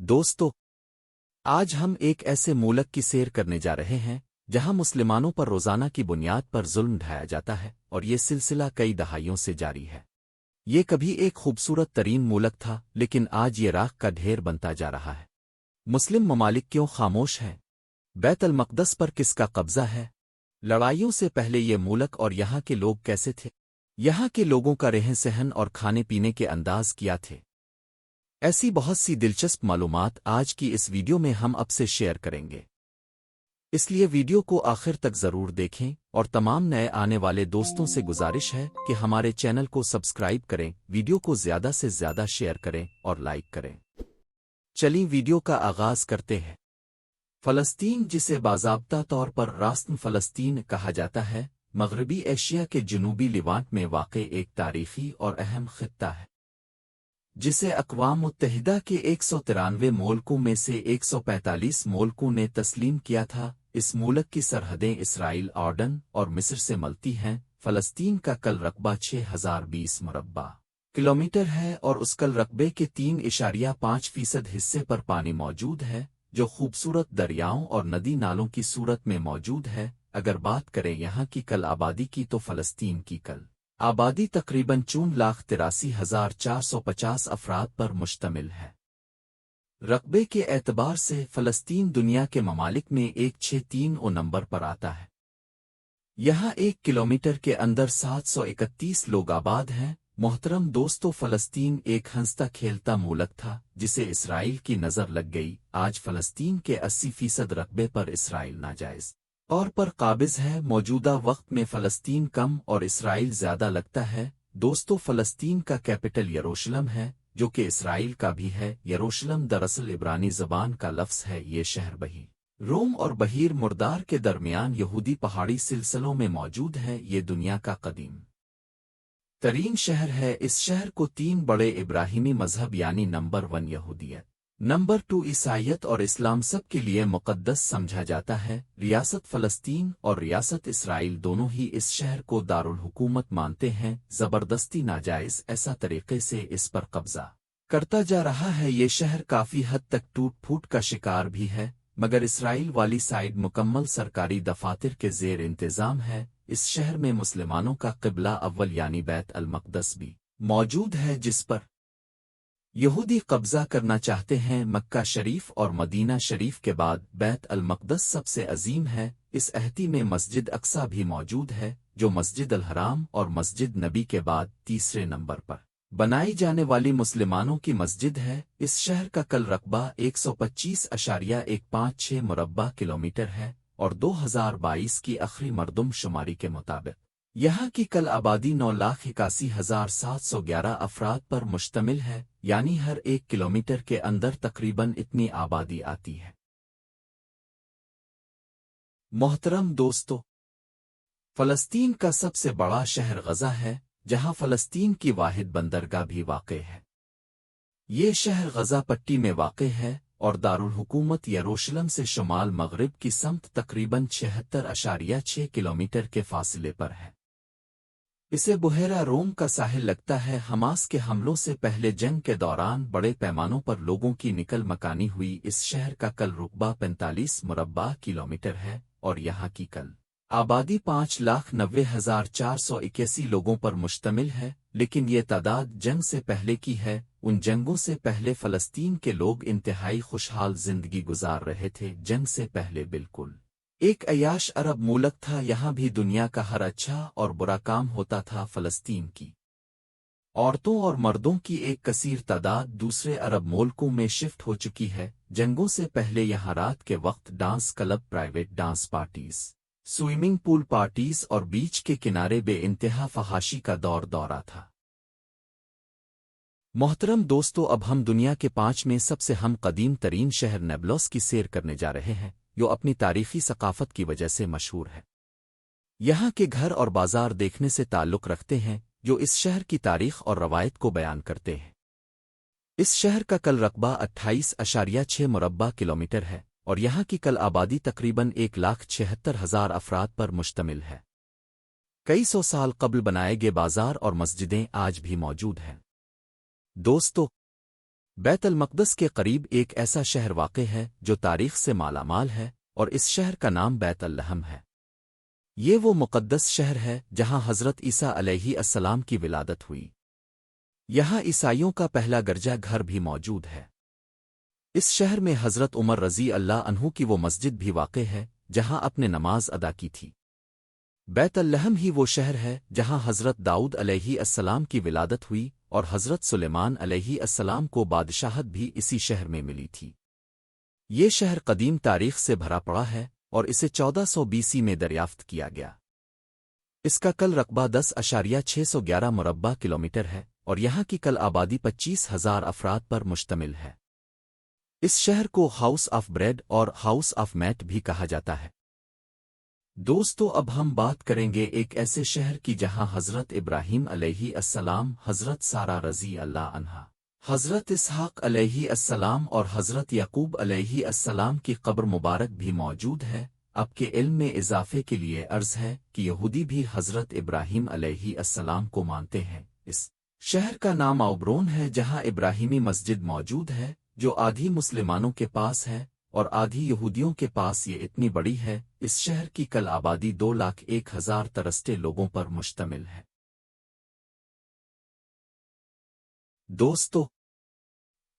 دوستو، آج ہم ایک ایسے ملک کی سیر کرنے جا رہے ہیں جہاں مسلمانوں پر روزانہ کی بنیاد پر ظلم ڈھایا جاتا ہے اور یہ سلسلہ کئی دہائیوں سے جاری ہے۔ یہ کبھی ایک خوبصورت ترین ملک تھا، لیکن آج یہ راکھ کا ڈھیر بنتا جا رہا ہے۔ مسلم ممالک کیوں خاموش ہیں؟ بیت المقدس پر کس کا قبضہ ہے؟ لڑائیوں سے پہلے یہ ملک اور یہاں کے لوگ کیسے تھے؟ یہاں کے لوگوں کا رہن سہن اور کھانے پینے کے انداز کیا تھے؟ ایسی بہت سی دلچسپ معلومات آج کی اس ویڈیو میں ہم اب سے شیئر کریں گے، اس لیے ویڈیو کو آخر تک ضرور دیکھیں اور تمام نئے آنے والے دوستوں سے گزارش ہے کہ ہمارے چینل کو سبسکرائب کریں، ویڈیو کو زیادہ سے زیادہ شیئر کریں اور لائک کریں۔ چلیں ویڈیو کا آغاز کرتے ہیں۔ فلسطین، جسے باضابطہ طور پر راستن فلسطین کہا جاتا ہے، مغربی ایشیا کے جنوبی لیوانٹ میں واقع ایک تاریخی اور اہم خطہ ہے جسے اقوام متحدہ کے 193 ملکوں میں سے 145 ملکوں نے تسلیم کیا تھا۔ اس ملک کی سرحدیں اسرائیل، اردن اور مصر سے ملتی ہیں۔ فلسطین کا کل رقبہ 6020 مربع کلومیٹر ہے اور اس کل رقبے کے 3.5% حصے پر پانی موجود ہے، جو خوبصورت دریاؤں اور ندی نالوں کی صورت میں موجود ہے۔ اگر بات کریں یہاں کی کل آبادی کی تو فلسطین کی کل آبادی تقریباً 4,83,450 افراد پر مشتمل ہے۔ رقبے کے اعتبار سے فلسطین دنیا کے ممالک میں 163 نمبر پر آتا ہے۔ یہاں 1 کلومیٹر کے اندر 731 لوگ آباد ہیں۔ محترم دوستو، فلسطین ایک ہنستا کھیلتا ملک تھا جسے اسرائیل کی نظر لگ گئی۔ آج فلسطین کے 80% رقبے پر اسرائیل ناجائز طور پر قابض ہے۔ موجودہ وقت میں فلسطین کم اور اسرائیل زیادہ لگتا ہے۔ دوستو، فلسطین کا کیپٹل یروشلم ہے، جو کہ اسرائیل کا بھی ہے۔ یروشلم دراصل عبرانی زبان کا لفظ ہے۔ یہ شہر بحیر روم اور بحیر مردار کے درمیان یہودی پہاڑی سلسلوں میں موجود ہے۔ یہ دنیا کا قدیم ترین شہر ہے۔ اس شہر کو 3 بڑے ابراہیمی مذہب یعنی نمبر 1 یہودیت، نمبر 2 عیسائیت اور اسلام سب کے لیے مقدس سمجھا جاتا ہے۔ ریاست فلسطین اور ریاست اسرائیل دونوں ہی اس شہر کو دارالحکومت مانتے ہیں۔ زبردستی ناجائز ایسا طریقے سے اس پر قبضہ کرتا جا رہا ہے۔ یہ شہر کافی حد تک ٹوٹ پھوٹ کا شکار بھی ہے، مگر اسرائیل والی سائڈ مکمل سرکاری دفاتر کے زیر انتظام ہے۔ اس شہر میں مسلمانوں کا قبلہ اول یعنی بیت المقدس بھی موجود ہے، جس پر یہودی قبضہ کرنا چاہتے ہیں۔ مکہ شریف اور مدینہ شریف کے بعد بیت المقدس سب سے عظیم ہے۔ اس احاطے میں مسجد اقصی بھی موجود ہے، جو مسجد الحرام اور مسجد نبی کے بعد تیسرے نمبر پر بنائی جانے والی مسلمانوں کی مسجد ہے۔ اس شہر کا کل رقبہ 125.156 مربع کلومیٹر ہے اور 2022 کی آخری مردم شماری کے مطابق یہاں کی کل آبادی 9,81,711 افراد پر مشتمل ہے، یعنی ہر 1 کلومیٹر کے اندر تقریباً اتنی آبادی آتی ہے۔ محترم دوستو، فلسطین کا سب سے بڑا شہر غزہ ہے، جہاں فلسطین کی واحد بندرگاہ بھی واقع ہے۔ یہ شہر غزہ پٹی میں واقع ہے اور دارالحکومت یروشلم سے شمال مغرب کی سمت تقریباً 76.6 کلومیٹر کے فاصلے پر ہے۔ اسے بحیرہ روم کا ساحل لگتا ہے۔ حماس کے حملوں سے پہلے جنگ کے دوران بڑے پیمانوں پر لوگوں کی نقل مکانی ہوئی۔ اس شہر کا کل رقبہ 45 مربع کلومیٹر ہے اور یہاں کی کل آبادی 5,90,481 لوگوں پر مشتمل ہے، لیکن یہ تعداد جنگ سے پہلے کی ہے۔ ان جنگوں سے پہلے فلسطین کے لوگ انتہائی خوشحال زندگی گزار رہے تھے۔ جنگ سے پہلے بالکل ایک عیاش عرب ملک تھا۔ یہاں بھی دنیا کا ہر اچھا اور برا کام ہوتا تھا۔ فلسطین کی عورتوں اور مردوں کی ایک کثیر تعداد دوسرے عرب ملکوں میں شفٹ ہو چکی ہے۔ جنگوں سے پہلے یہاں رات کے وقت dance club, private dance parties, swimming pool parties اور بیچ کے کنارے بے انتہا فحاشی کا دورہ تھا۔ محترم دوستو، اب ہم دنیا کے 5 میں سب سے ہم قدیم ترین شہر نیبلس کی سیر کرنے جا رہے ہیں، جو اپنی تاریخی ثقافت کی وجہ سے مشہور ہے۔ یہاں کے گھر اور بازار دیکھنے سے تعلق رکھتے ہیں، جو اس شہر کی تاریخ اور روایت کو بیان کرتے ہیں۔ اس شہر کا کل رقبہ 28.6 مربع کلومیٹر ہے اور یہاں کی کل آبادی تقریباً 1,76,000 افراد پر مشتمل ہے۔ کئی سو سال قبل بنائے گئے بازار اور مسجدیں آج بھی موجود ہیں۔ دوستو، بیت المقدس کے قریب ایک ایسا شہر واقع ہے جو تاریخ سے مالا مال ہے، اور اس شہر کا نام بیت لحم ہے۔ یہ وہ مقدس شہر ہے جہاں حضرت عیسیٰ علیہ السلام کی ولادت ہوئی۔ یہاں عیسائیوں کا پہلا گرجا گھر بھی موجود ہے۔ اس شہر میں حضرت عمر رضی اللہ عنہ کی وہ مسجد بھی واقع ہے جہاں اپنے نماز ادا کی تھی۔ بیت لحم ہی وہ شہر ہے جہاں حضرت داؤد علیہ السلام کی ولادت ہوئی، اور حضرت سلیمان علیہ السلام کو بادشاہت بھی اسی شہر میں ملی تھی۔ یہ شہر قدیم تاریخ سے بھرا پڑا ہے اور اسے 1400 BC میں دریافت کیا گیا۔ اس کا کل رقبہ 10.611 مربع کلومیٹر ہے، اور یہاں کی کل آبادی 25,000 افراد پر مشتمل ہے۔ اس شہر کو ہاؤس آف بریڈ اور ہاؤس آف میٹ بھی کہا جاتا ہے۔ دوستو، اب ہم بات کریں گے ایک ایسے شہر کی جہاں حضرت ابراہیم علیہ السلام، حضرت سارہ رضی اللہ عنہا، حضرت اسحاق علیہ السلام اور حضرت یعقوب علیہ السلام کی قبر مبارک بھی موجود ہے۔ اب کے علم میں اضافے کے لیے عرض ہے کہ یہودی بھی حضرت ابراہیم علیہ السلام کو مانتے ہیں۔ اس شہر کا نام عبرون ہے جہاں ابراہیمی مسجد موجود ہے، جو آدھی مسلمانوں کے پاس ہے اور آدھی یہودیوں کے پاس۔ یہ اتنی بڑی ہے، اس شہر کی کل آبادی 2,01,000 ترسٹے لوگوں پر مشتمل ہے۔ دوستو،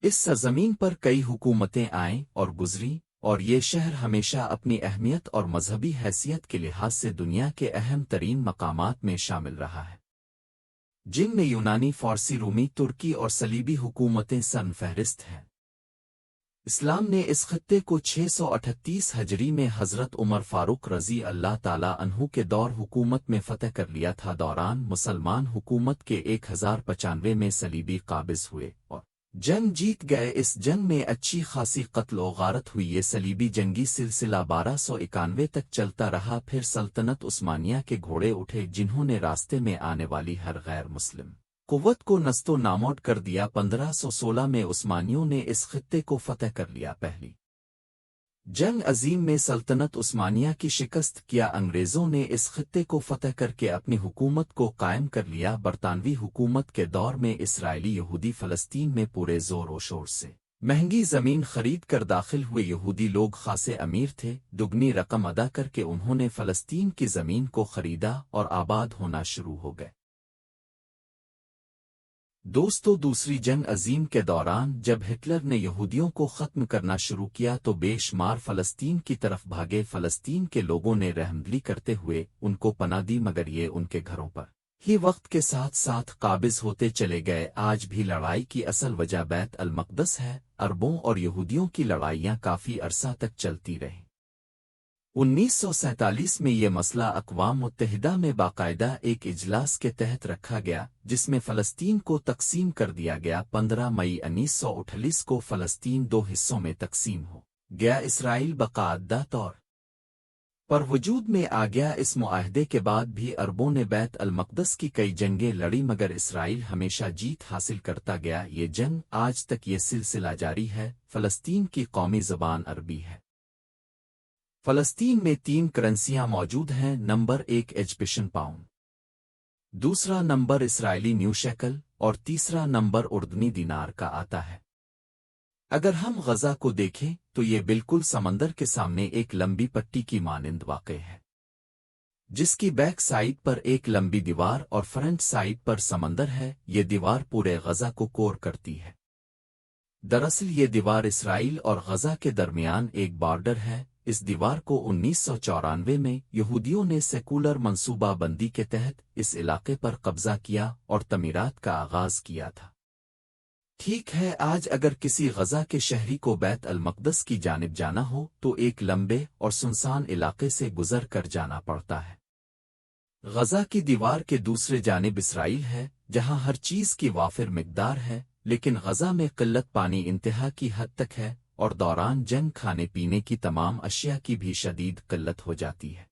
اس سرزمین پر کئی حکومتیں آئیں اور گزری، اور یہ شہر ہمیشہ اپنی اہمیت اور مذہبی حیثیت کے لحاظ سے دنیا کے اہم ترین مقامات میں شامل رہا ہے، جن میں یونانی، فارسی، رومی، ترکی اور صلیبی حکومتیں سرِ فہرست ہیں۔ اسلام نے اس خطے کو 638 ہجری میں حضرت عمر فاروق رضی اللہ تعالی عنہ کے دور حکومت میں فتح کر لیا تھا۔ دوران مسلمان حکومت کے 1095 میں صلیبی قابض ہوئے اور جنگ جیت گئے۔ اس جنگ میں اچھی خاصی قتل و غارت ہوئی۔ یہ صلیبی جنگی سلسلہ 1291 تک چلتا رہا۔ پھر سلطنت عثمانیہ کے گھوڑے اٹھے، جنہوں نے راستے میں آنے والی ہر غیر مسلم قوت کو نست و ناموڈ کر دیا۔ 1516 میں عثمانیوں نے اس خطے کو فتح کر لیا۔ پہلی جنگ عظیم میں سلطنت عثمانیہ کی شکست کیا۔ انگریزوں نے اس خطے کو فتح کر کے اپنی حکومت کو قائم کر لیا۔ برطانوی حکومت کے دور میں اسرائیلی یہودی فلسطین میں پورے زور و شور سے مہنگی زمین خرید کر داخل ہوئے۔ یہودی لوگ خاصے امیر تھے، دگنی رقم ادا کر کے انہوں نے فلسطین کی زمین کو خریدا اور آباد ہونا شروع ہو گئے۔ دوستو، دوسری جنگ عظیم کے دوران جب ہٹلر نے یہودیوں کو ختم کرنا شروع کیا تو بے شمار فلسطین کی طرف بھاگے۔ فلسطین کے لوگوں نے رحمدلی کرتے ہوئے ان کو پناہ دی، مگر یہ ان کے گھروں پر ہی وقت کے ساتھ ساتھ قابض ہوتے چلے گئے۔ آج بھی لڑائی کی اصل وجہ بیت المقدس ہے۔ عربوں اور یہودیوں کی لڑائیاں کافی عرصہ تک چلتی رہیں۔ 1947 میں یہ مسئلہ اقوام متحدہ میں باقاعدہ ایک اجلاس کے تحت رکھا گیا، جس میں فلسطین کو تقسیم کر دیا گیا۔ 15 مئی 1948 کو فلسطین 2 حصوں میں تقسیم ہو گیا۔ اسرائیل باقاعدہ طور پر وجود میں آ گیا۔ اس معاہدے کے بعد بھی عربوں نے بیت المقدس کی کئی جنگیں لڑی، مگر اسرائیل ہمیشہ جیت حاصل کرتا گیا۔ یہ جنگ آج تک یہ سلسلہ جاری ہے۔ فلسطین کی قومی زبان عربی ہے۔ فلسطین میں 3 کرنسیاں موجود ہیں۔ نمبر 1 ایجپشن پاؤنڈ، دوسرا نمبر اسرائیلی نیو شیکل، اور تیسرا نمبر اردنی دینار کا آتا ہے۔ اگر ہم غزہ کو دیکھیں تو یہ بالکل سمندر کے سامنے ایک لمبی پٹی کی مانند واقع ہے، جس کی بیک سائڈ پر ایک لمبی دیوار اور فرنٹ سائڈ پر سمندر ہے۔ یہ دیوار پورے غزہ کو کور کرتی ہے۔ دراصل یہ دیوار اسرائیل اور غزہ کے درمیان ایک بارڈر ہے۔ اس دیوار کو 1994 میں یہودیوں نے سیکولر منصوبہ بندی کے تحت اس علاقے پر قبضہ کیا اور تعمیرات کا آغاز کیا تھا۔ ٹھیک ہے، آج اگر کسی غزہ کے شہری کو بیت المقدس کی جانب جانا ہو تو ایک لمبے اور سنسان علاقے سے گزر کر جانا پڑتا ہے۔ غزہ کی دیوار کے دوسرے جانب اسرائیل ہے، جہاں ہر چیز کی وافر مقدار ہے، لیکن غزہ میں قلت پانی انتہا کی حد تک ہے، اور دوران جنگ کھانے پینے کی تمام اشیاء کی بھی شدید قلت ہو جاتی ہے۔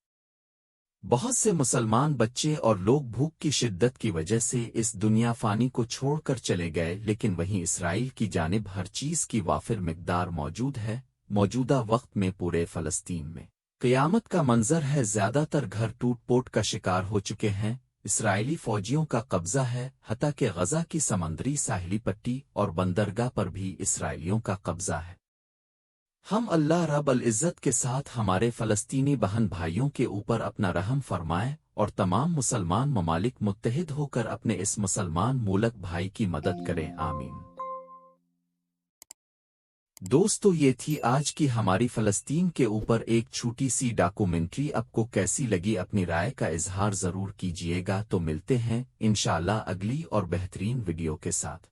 بہت سے مسلمان بچے اور لوگ بھوک کی شدت کی وجہ سے اس دنیا فانی کو چھوڑ کر چلے گئے، لیکن وہیں اسرائیل کی جانب ہر چیز کی وافر مقدار موجود ہے۔ موجودہ وقت میں پورے فلسطین میں قیامت کا منظر ہے۔ زیادہ تر گھر ٹوٹ پوٹ کا شکار ہو چکے ہیں۔ اسرائیلی فوجیوں کا قبضہ ہے، حتیٰ کہ غزہ کی سمندری ساحلی پٹی اور بندرگاہ پر بھی اسرائیلیوں کا قبضہ ہے۔ ہم اللہ رب العزت کے ساتھ ہمارے فلسطینی بہن بھائیوں کے اوپر اپنا رحم فرمائیں اور تمام مسلمان ممالک متحد ہو کر اپنے اس مسلمان ملک بھائی کی مدد کریں، آمین۔ دوستو، یہ تھی آج کی ہماری فلسطین کے اوپر ایک چھوٹی سی ڈاکومنٹری۔ آپ کو کیسی لگی اپنی رائے کا اظہار ضرور کیجیے گا۔ تو ملتے ہیں انشاءاللہ اگلی اور بہترین ویڈیو کے ساتھ۔